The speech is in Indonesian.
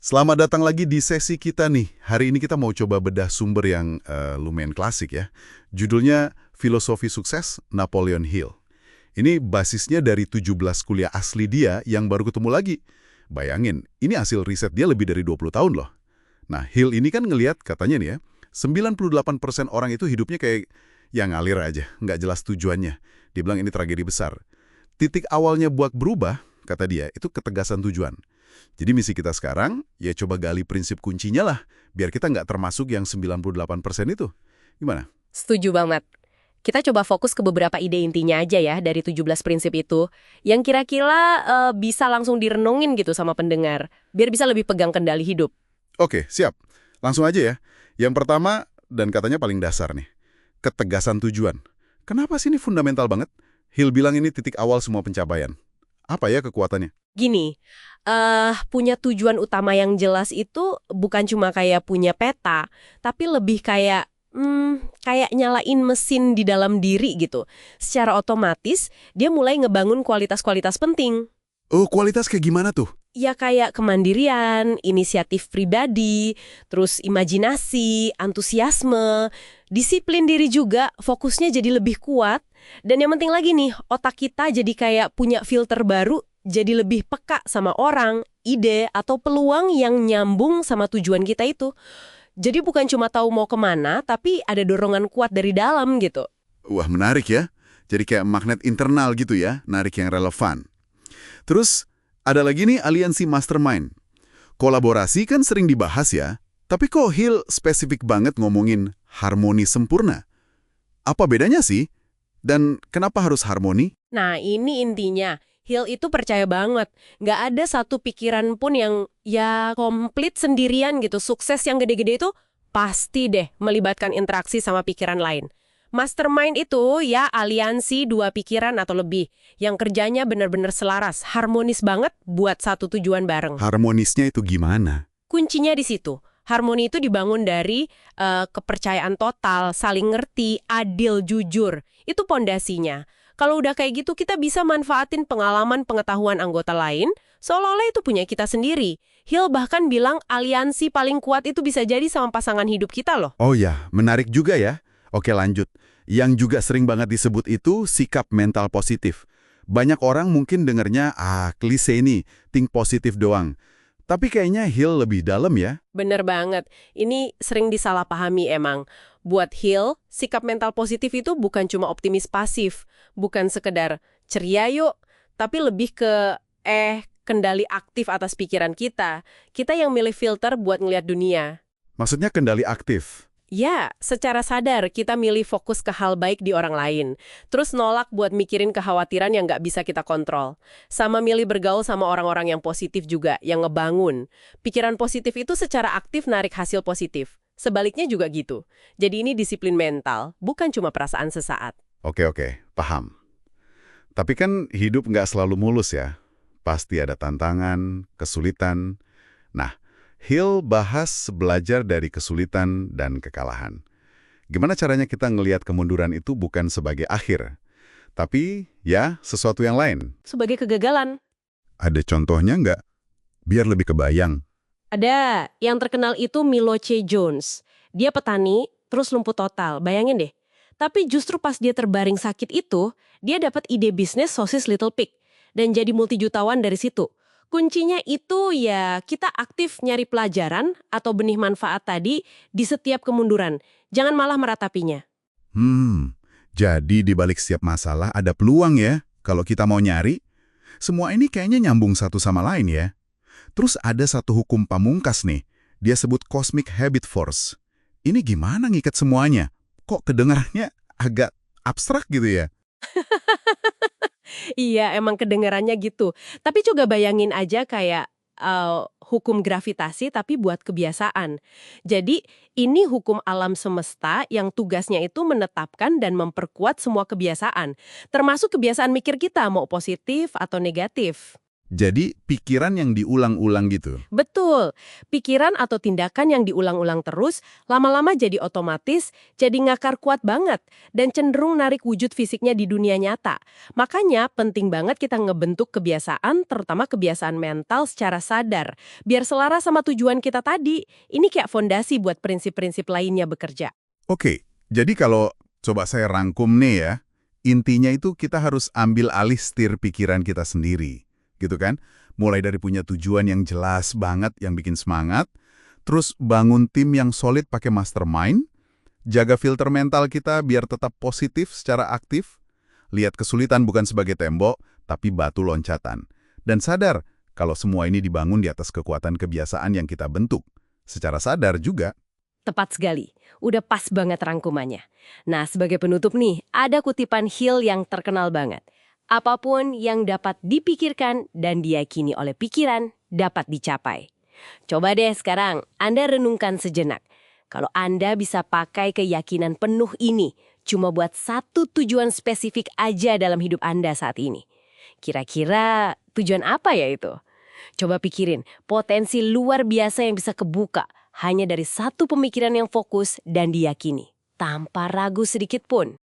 Selamat datang lagi di sesi kita nih. Hari ini kita mau coba bedah sumber yang lumayan klasik ya. Judulnya Filosofi Sukses Napoleon Hill. Ini basisnya dari 17 kuliah asli dia yang baru ketemu lagi. Bayangin, ini hasil riset dia lebih dari 20 tahun loh. Nah, Hill ini kan ngelihat katanya nih ya, 98% orang itu hidupnya kayak yang ngalir aja, nggak jelas tujuannya. Dia bilang ini tragedi besar. Titik awalnya buat berubah, kata dia, itu ketegasan tujuan. Jadi misi kita sekarang, ya coba gali prinsip kuncinya lah, biar kita nggak termasuk yang 98% itu. Gimana? Setuju banget. Kita coba fokus ke beberapa ide intinya aja ya dari 17 prinsip itu, yang kira-kira bisa langsung direnungin gitu sama pendengar, biar bisa lebih pegang kendali hidup. Oke, siap. Langsung aja ya. Yang pertama, dan katanya paling dasar nih, ketegasan tujuan. Kenapa sih ini fundamental banget? Hill bilang ini titik awal semua pencapaian. Apa ya kekuatannya? Gini, punya tujuan utama yang jelas itu bukan cuma kayak punya peta, tapi lebih kayak nyalain mesin di dalam diri gitu. Secara otomatis, dia mulai ngebangun kualitas-kualitas penting. Oh, kualitas kayak gimana tuh? Ya kayak kemandirian, inisiatif pribadi, terus imajinasi, antusiasme, disiplin diri juga, fokusnya jadi lebih kuat. Dan yang penting lagi nih, otak kita jadi kayak punya filter baru, jadi lebih peka sama orang, ide, atau peluang yang nyambung sama tujuan kita itu. Jadi bukan cuma tahu mau kemana, tapi ada dorongan kuat dari dalam gitu. Wah, menarik ya. Jadi kayak magnet internal gitu ya, narik yang relevan. Terus, ada lagi nih aliansi mastermind. Kolaborasi kan sering dibahas ya, tapi kok Hill spesifik banget ngomongin harmoni sempurna? Apa bedanya sih? Dan kenapa harus harmoni? Nah, ini intinya. Hill itu percaya banget. Nggak ada satu pikiran pun yang ya komplit sendirian gitu. Sukses yang gede-gede itu pasti deh melibatkan interaksi sama pikiran lain. Mastermind itu ya aliansi dua pikiran atau lebih. Yang kerjanya benar-benar selaras, harmonis banget buat satu tujuan bareng. Harmonisnya itu gimana? Kuncinya di situ. Harmoni itu dibangun dari kepercayaan total, saling ngerti, adil, jujur. Itu pondasinya. Kalau udah kayak gitu, kita bisa manfaatin pengalaman pengetahuan anggota lain, seolah-olah itu punya kita sendiri. Hill bahkan bilang aliansi paling kuat itu bisa jadi sama pasangan hidup kita loh. Oh ya, menarik juga ya. Oke, lanjut. Yang juga sering banget disebut itu sikap mental positif. Banyak orang mungkin dengernya, klise ini, think positif doang. Tapi kayaknya Hill lebih dalam ya. Bener banget. Ini sering disalahpahami emang. Buat Hill, sikap mental positif itu bukan cuma optimis pasif. Bukan sekedar ceria yuk, tapi lebih ke kendali aktif atas pikiran kita. Kita yang milih filter buat ngelihat dunia. Maksudnya kendali aktif. Ya, secara sadar kita milih fokus ke hal baik di orang lain. Terus nolak buat mikirin kekhawatiran yang nggak bisa kita kontrol. Sama milih bergaul sama orang-orang yang positif juga, yang ngebangun. Pikiran positif itu secara aktif narik hasil positif. Sebaliknya juga gitu. Jadi ini disiplin mental, bukan cuma perasaan sesaat. Oke, paham. Tapi kan hidup nggak selalu mulus ya. Pasti ada tantangan, kesulitan. Nah, Hill bahas belajar dari kesulitan dan kekalahan. Gimana caranya kita ngelihat kemunduran itu bukan sebagai akhir, tapi ya sesuatu yang lain. Sebagai kegagalan. Ada contohnya nggak? Biar lebih kebayang. Ada, yang terkenal itu Milo C. Jones. Dia petani, terus lumpuh total, bayangin deh. Tapi justru pas dia terbaring sakit itu, dia dapat ide bisnis sosis Little Pig. Dan jadi multijutawan dari situ. Kuncinya itu ya kita aktif nyari pelajaran atau benih manfaat tadi di setiap kemunduran. Jangan malah meratapinya. Jadi di balik setiap masalah ada peluang ya, kalau kita mau nyari. Semua ini kayaknya nyambung satu sama lain ya. Terus ada satu hukum pamungkas nih, dia sebut Cosmic Habit Force. Ini gimana ngikat semuanya? Kok kedengarannya agak abstrak gitu ya? Iya, emang kedengarannya gitu. Tapi juga bayangin aja kayak hukum gravitasi tapi buat kebiasaan. Jadi ini hukum alam semesta yang tugasnya itu menetapkan dan memperkuat semua kebiasaan. Termasuk kebiasaan mikir kita, mau positif atau negatif. Jadi, pikiran yang diulang-ulang gitu. Betul, pikiran atau tindakan yang diulang-ulang terus, lama-lama jadi otomatis, jadi ngakar kuat banget, dan cenderung narik wujud fisiknya di dunia nyata. Makanya penting banget kita ngebentuk kebiasaan, terutama kebiasaan mental secara sadar, biar selaras sama tujuan kita tadi. Ini kayak fondasi buat prinsip-prinsip lainnya bekerja. Oke, jadi kalau coba saya rangkum nih ya, intinya itu kita harus ambil alih setir pikiran kita sendiri, gitu kan? Mulai dari punya tujuan yang jelas banget yang bikin semangat, terus bangun tim yang solid pakai mastermind, jaga filter mental kita biar tetap positif secara aktif, lihat kesulitan bukan sebagai tembok, tapi batu loncatan. Dan sadar kalau semua ini dibangun di atas kekuatan kebiasaan yang kita bentuk. Secara sadar juga. Tepat sekali. Udah pas banget rangkumannya. Nah, sebagai penutup nih, ada kutipan Hill yang terkenal banget. Apapun yang dapat dipikirkan dan diyakini oleh pikiran dapat dicapai. Coba deh sekarang Anda renungkan sejenak. Kalau Anda bisa pakai keyakinan penuh ini cuma buat satu tujuan spesifik aja dalam hidup Anda saat ini. Kira-kira tujuan apa ya itu? Coba pikirin, potensi luar biasa yang bisa kebuka hanya dari satu pemikiran yang fokus dan diyakini, tanpa ragu sedikit pun.